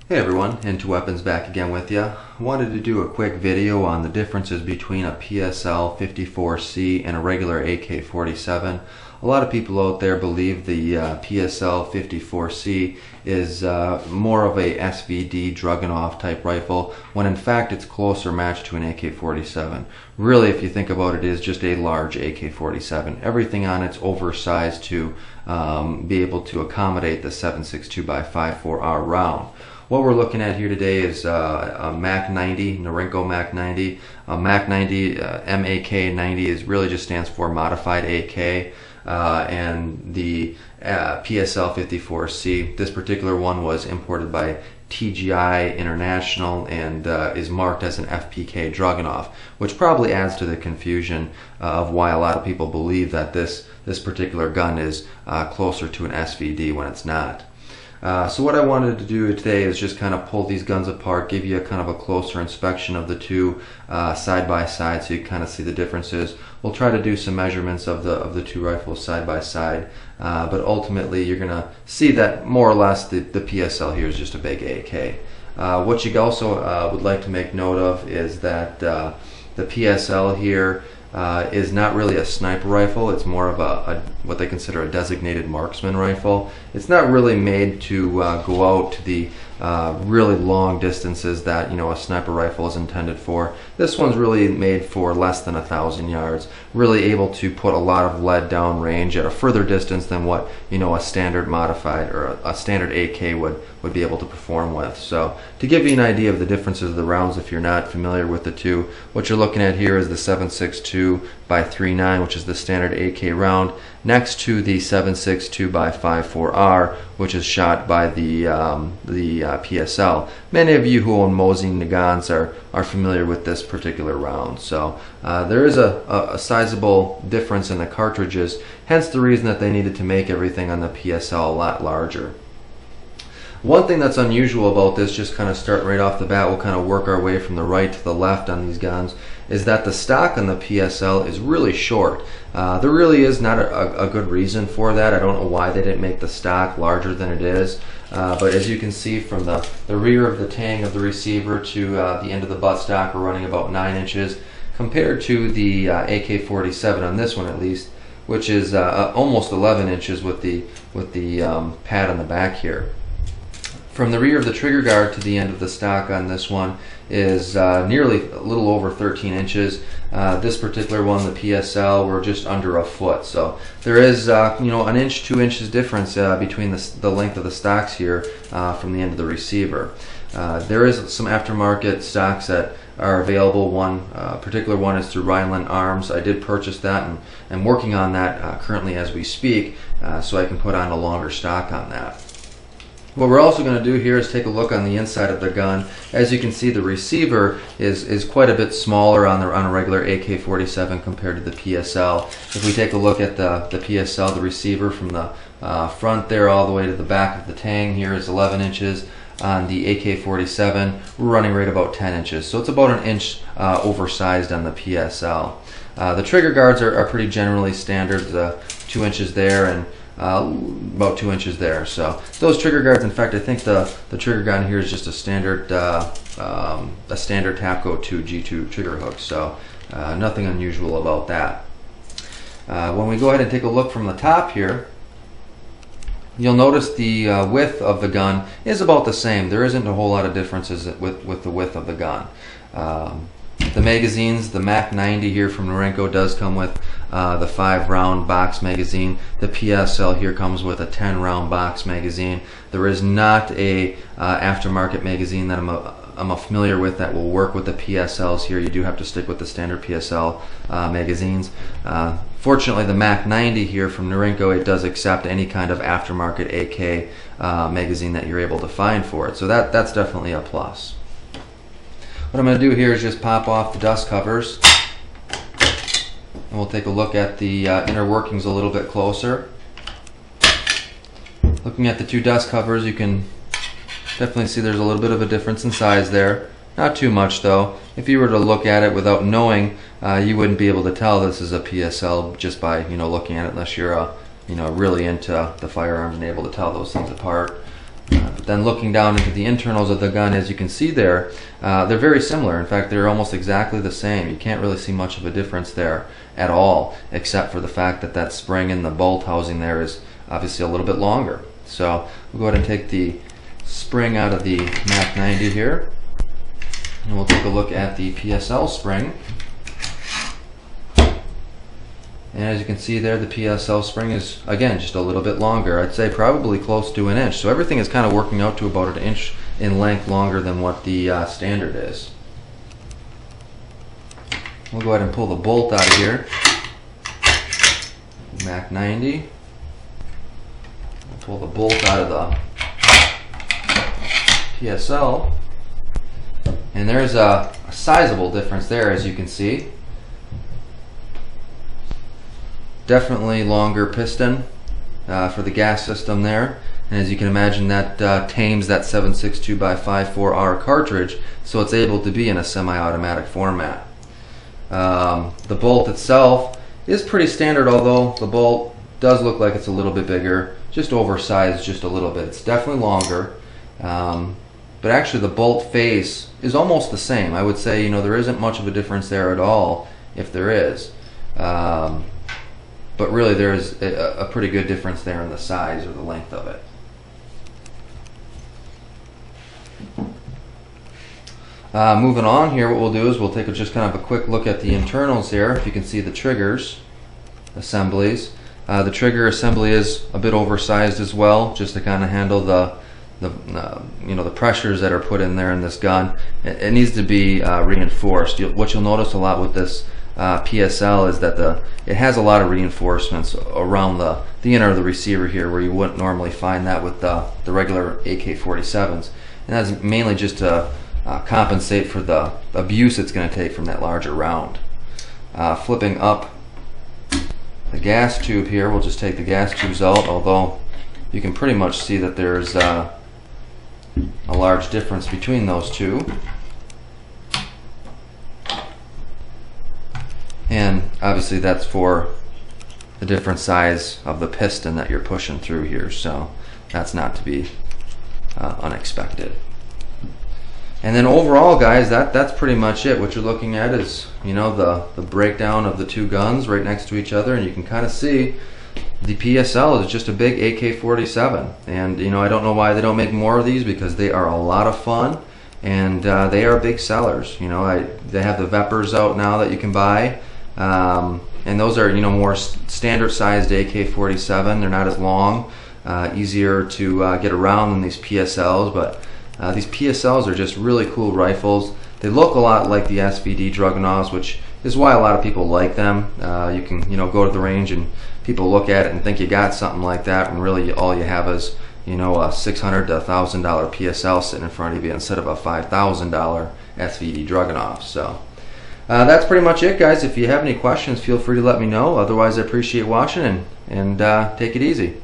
Hey everyone, IntoWeapons back again with you. Wanted to do a quick video on the differences between a PSL-54c and a regular AK-47. A lot of people out there believe the PSL-54c is more of a SVD Dragunov type rifle, when in fact it's closer matched to an AK-47. Really, if you think about it, it is just a large AK-47. Everything on it's oversized to be able to accommodate the 7.62x54R round. What we're looking at here today is a MAK-90, Norinco MAK-90. MAK-90, MAK-90 is really just stands for Modified AK, and the PSL-54c. This particular one was imported by TGI International and is marked as an FPK Dragunov, which probably adds to the confusion of why a lot of people believe that this particular gun is closer to an SVD when it's not. So what I wanted to do today is just kind of pull these guns apart, give you a kind of a closer inspection of the two side by side, so you kind of see the differences. We'll try to do some measurements of the two rifles side by side, but ultimately you're going to see that more or less the PSL here is just a big AK. What you also would like to make note of is that the PSL here is not really a sniper rifle. It's more of a what they consider a designated marksman rifle. It's not really made to go out to the really long distances that a sniper rifle is intended for. This one's really made for less than 1,000 yards. Really able to put a lot of lead down range at a further distance than what a standard modified or a standard AK would be able to perform with. So to give you an idea of the differences of the rounds, if you're not familiar with the two, what you're looking at here is the 7.62x39, which is the standard AK round, next to the 7.62x54R, which is shot by the PSL. Many of you who own Mosin Nagants are familiar with this particular round. So there is a sizable difference in the cartridges, hence the reason that they needed to make everything on the PSL a lot larger. One thing that's unusual about this, just kind of starting right off the bat, we'll kind of work our way from the right to the left on these guns, is that the stock on the PSL is really short. There really is not a good reason for that. I don't know why they didn't make the stock larger than it is, but as you can see from the rear of the tang of the receiver to the end of the buttstock, we're running about 9 inches compared to the AK-47 on this one at least, which is almost 11 inches with the pad on the back here. From the rear of the trigger guard to the end of the stock on this one is nearly a little over 13 inches. This particular one, the PSL, we're just under a foot. So there is an inch, 2 inches difference between the length of the stocks here from the end of the receiver. There is some aftermarket stocks that are available. One particular one is through Rhineland Arms. I did purchase that and I'm working on that currently as we speak, so I can put on a longer stock on that. What we're also going to do here is take a look on the inside of the gun. As you can see, the receiver is quite a bit smaller on a regular AK-47 compared to the PSL. If we take a look at the PSL, the receiver from the front there all the way to the back of the tang here is 11 inches. On the AK-47, we're running right about 10 inches. So it's about an inch oversized on the PSL. The trigger guards are pretty generally standard, 2 inches there and about 2 inches there. So those trigger guards, in fact, I think the trigger gun here is just a standard Tapco 2 G2 trigger hook. So nothing unusual about that. When we go ahead and take a look from the top here, you'll notice the width of the gun is about the same. There isn't a whole lot of differences with the width of the gun. The magazines, the MAK-90 here from Norinco does come with the 5-round box magazine. The PSL here comes with a 10-round box magazine. There is not a aftermarket magazine that I'm familiar with that will work with the PSLs here. You do have to stick with the standard PSL magazines. Fortunately, the MAK-90 here from Norinco, it does accept any kind of aftermarket AK magazine that you're able to find for it. So that's definitely a plus. What I'm going to do here is just pop off the dust covers, and we'll take a look at the inner workings a little bit closer. Looking at the two dust covers, you can definitely see there's a little bit of a difference in size there. Not too much though. If you were to look at it without knowing, you wouldn't be able to tell this is a PSL just by looking at it, unless you're really into the firearms and able to tell those things apart. But then looking down into the internals of the gun, as you can see there, they're very similar. In fact, they're almost exactly the same. You can't really see much of a difference there at all, except for the fact that that spring in the bolt housing there is obviously a little bit longer. So we'll go ahead and take the spring out of the MAK-90 here, and we'll take a look at the PSL spring. And as you can see there, the PSL spring is, again, just a little bit longer. I'd say probably close to an inch. So everything is kind of working out to about an inch in length longer than what the standard is. We'll go ahead and pull the bolt out of here. MAK-90. We'll pull the bolt out of the PSL. And there's a sizable difference there, as you can see. Definitely longer piston for the gas system there, and as you can imagine, that tames that 7.62x54R cartridge, so it's able to be in a semi-automatic format. The bolt itself is pretty standard, although the bolt does look like it's a little bit bigger, just oversized just a little bit. It's definitely longer, but actually the bolt face is almost the same. I would say, you know, there isn't much of a difference there at all, if there is. But really there is a pretty good difference there in the size or the length of it. Moving on here, what we'll do is we'll take just kind of a quick look at the internals here. If you can see the triggers assemblies. The trigger assembly is a bit oversized as well, just to kind of handle the pressures that are put in there in this gun. It needs to be reinforced. What you'll notice a lot with this PSL is that it has a lot of reinforcements around the inner of the receiver here, where you wouldn't normally find that with the regular AK-47s, and that's mainly just to compensate for the abuse it's going to take from that larger round. Flipping up the gas tube here, we'll just take the gas tubes out, although you can pretty much see that there's a large difference between those two. And obviously that's for the different size of the piston that you're pushing through here, so that's not to be unexpected. And then overall, guys, that's pretty much it. What you're looking at is, you know, the breakdown of the two guns right next to each other, and you can kind of see the PSL is just a big AK-47. And you know, I don't know why they don't make more of these, because they are a lot of fun, and they are big sellers. You know, they have the Vepers out now that you can buy. And those are, you know, more standard sized AK-47. They're not as long, easier to get around than these PSLs, but these PSLs are just really cool rifles. They look a lot like the SVD Dragunovs, which is why a lot of people like them. You can, you know, go to the range and people look at it and think you got something like that, and really all you have is, you know, a $600 to $1,000 PSL sitting in front of you instead of a $5,000 SVD Dragunov. So that's pretty much it, guys. If you have any questions, feel free to let me know. Otherwise, I appreciate watching, and take it easy.